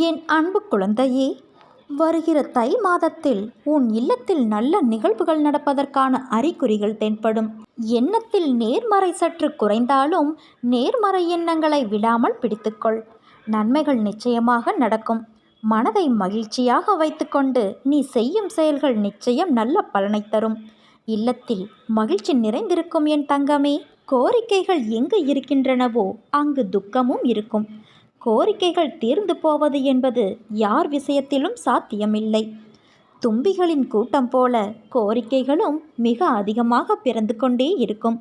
என் அன்பு குழந்தையே, வருகிற தை மாதத்தில் உன் இல்லத்தில் நல்ல நிகழ்வுகள் நடப்பதற்கான அறிகுறிகள் தென்படும். எண்ணத்தில் நேர்மறை சற்று குறைந்தாலும் நேர்மறை எண்ணங்களை விடாமல் பிடித்துக்கொள். நன்மைகள் நிச்சயமாக நடக்கும். மனதை மகிழ்ச்சியாக வைத்துக்கொண்டு நீ செய்யும் செயல்கள் நிச்சயம் நல்ல பலனை தரும். இல்லத்தில் மகிழ்ச்சி நிறைந்திருக்கும் என் தங்கமே. கோரிக்கைகள் எங்கு இருக்கின்றனவோ அங்கு துக்கமும் இருக்கும். கோரிக்கைகள் தீர்ந்து போவது என்பது யார் விஷயத்திலும் சாத்தியமில்லை. தும்பிகளின் கூட்டம் போல கோரிக்கைகளும் மிக அதிகமாக பிறந்து கொண்டே இருக்கும்.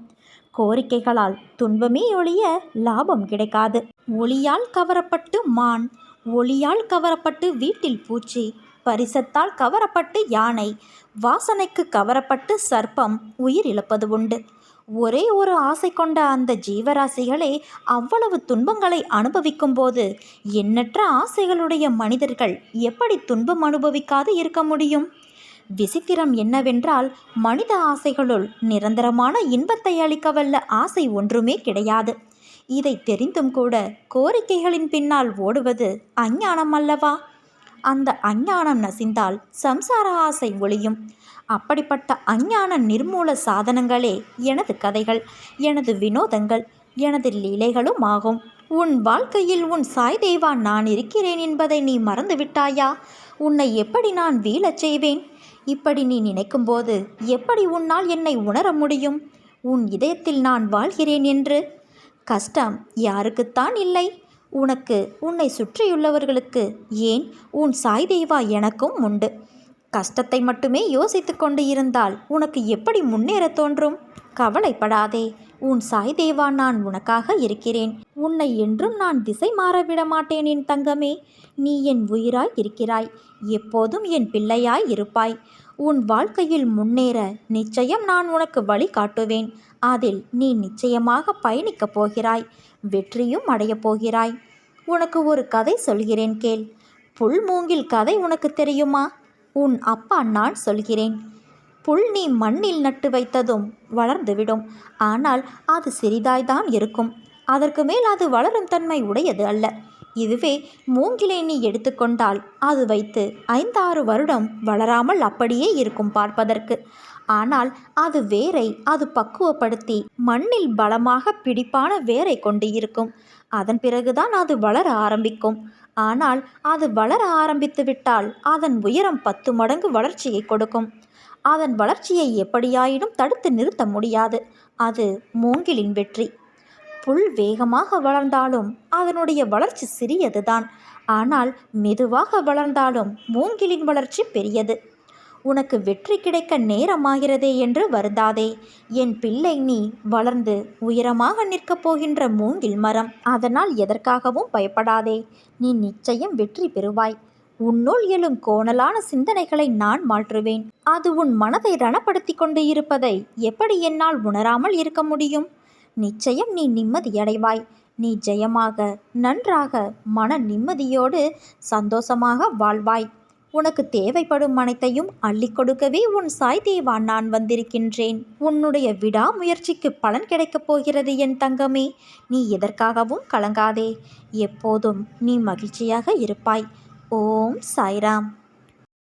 கோரிக்கைகளால் துன்பமே ஒழிய லாபம் கிடைக்காது. ஒளியால் கவரப்பட்டு மான், ஒளியால் கவரப்பட்டு வீட்டில் பூச்சி, பரிசத்தால் கவரப்பட்டு யானை, வாசனைக்கு கவரப்பட்டு சர்ப்பம் உயிரிழப்பது உண்டு. ஒரே ஒரு ஆசை கொண்ட அந்த ஜீவராசிகளே அவ்வளவு துன்பங்களை அனுபவிக்கும் போது எண்ணற்ற ஆசைகளுடைய மனிதர்கள் எப்படி துன்பம் அனுபவிக்காது இருக்க முடியும்? விசித்திரம் என்னவென்றால், மனித ஆசைகளுள் நிரந்தரமான இன்பத்தை அளிக்கவல்ல ஆசை ஒன்றுமே கிடையாது. இதை தெரிந்தும் கூட கோரிக்கைகளின் பின்னால் ஓடுவது அஞ்ஞானம் அல்லவா? அந்த அஞ்ஞானம் நசிந்தால் சம்சார ஆசை ஒழியும். அப்படிப்பட்ட அஞ்ஞான நிர்மூல சாதனங்களே எனது கதைகள், எனது வினோதங்கள், எனது லீலைகளும் ஆகும். உன் வாழ்க்கையில் உன் சாய் தேவா நான் இருக்கிறேன் என்பதை நீ மறந்து விட்டாயா? உன்னை எப்படி நான் வீழச் செய்வேன்? இப்படி நீ நினைக்கும்போது எப்படி உன்னால் என்னை உணர முடியும்? உன் இதயத்தில் நான் வாழ்கிறேன் என்று. கஷ்டம் யாருக்குத்தான் இல்லை? உனக்கு, உன்னை சுற்றியுள்ளவர்களுக்கு, ஏன் உன் சாய் தேவா எனக்கும் உண்டு. கஷ்டத்தை மட்டுமே யோசித்து கொண்டு இருந்தால் உனக்கு எப்படி முன்னேற தோன்றும்? கவலைப்படாதே, உன் சாய் தேவா நான் உனக்காக இருக்கிறேன். உன்னை என்றும் நான் திசை மாறவிட மாட்டேன் என் தங்கமே. நீ என் உயிராய் இருக்கிறாய். எப்போதும் என் பிள்ளையாய் இருப்பாய். உன் வாழ்க்கையில் முன்னேற நிச்சயம் நான் உனக்கு வழி காட்டுவேன். அதில் நீ நிச்சயமாக பயணிக்கப் போகிறாய். வெற்றியும் அடையப் போகிறாய். உனக்கு ஒரு கதை சொல்கிறேன் கேள். புல் மூங்கில் கதை உனக்கு தெரியுமா? உன் அப்பா நான் சொல்கிறேன். புல் நீ மண்ணில் நட்டு வைத்ததும் வளர்ந்துவிடும். ஆனால் அது சிறிதாய்தான் இருக்கும். அதற்கு மேல் அது வளரும் தன்மை உடையது அல்ல. இதுவே மூங்கிலை நீ எடுத்துக்கொண்டால் அது வைத்து 5-6 வருடம் வளராமல் அப்படியே இருக்கும் பார்ப்பதற்கு. ஆனால் அது வேரை அது பக்குவப்படுத்தி மண்ணில் பலமாக பிடிப்பான வேரை கொண்டு இருக்கும். அதன் பிறகுதான் அது வளர ஆரம்பிக்கும். ஆனால் அது வளர ஆரம்பித்து விட்டால் அதன் உயரம் 10 மடங்கு வளர்ச்சியை கொடுக்கும். அதன் வளர்ச்சியை எப்படியாயினும் தடுத்து நிறுத்த முடியாது. அது மூங்கிலின் வெற்றி. புல் வேகமாக வளர்ந்தாலும் அதனுடைய வளர்ச்சி சிறியதுதான். ஆனால் மெதுவாக வளர்ந்தாலும் மூங்கிலின் வளர்ச்சி பெரியது. உனக்கு வெற்றி கிடைக்க நேரமாகிறதே என்று வருந்தாதே. என் பிள்ளை, நீ வளர்ந்து உயரமாக நிற்கப் போகின்ற மூங்கில் மரம். அதனால் எதற்காகவும் பயப்படாதே. நீ நிச்சயம் வெற்றி பெறுவாய். உன்னுள் எழும் கோணலான சிந்தனைகளை நான் மாற்றுவேன். அது உன் மனதை ரணப்படுத்தி கொண்டு இருப்பதை எப்படி என்னால் உணராமல் இருக்க முடியும்? நிச்சயம் நீ நிம்மதியடைவாய். நீ ஜெயமாக, நன்றாக, மன நிம்மதியோடு சந்தோஷமாக வாழ்வாய். உனக்கு தேவைப்படும் அனைத்தையும் அள்ளி கொடுக்கவே உன் சாய் தேவா நான் வந்திருக்கின்றேன். உன்னுடைய விடாமுயற்சிக்கு பலன் கிடைக்கப் போகிறது என் தங்கமே. நீ எதற்காகவும் கலங்காதே. எப்போதும் நீ மகிழ்ச்சியாக இருப்பாய். ஓம் சாய்ராம்.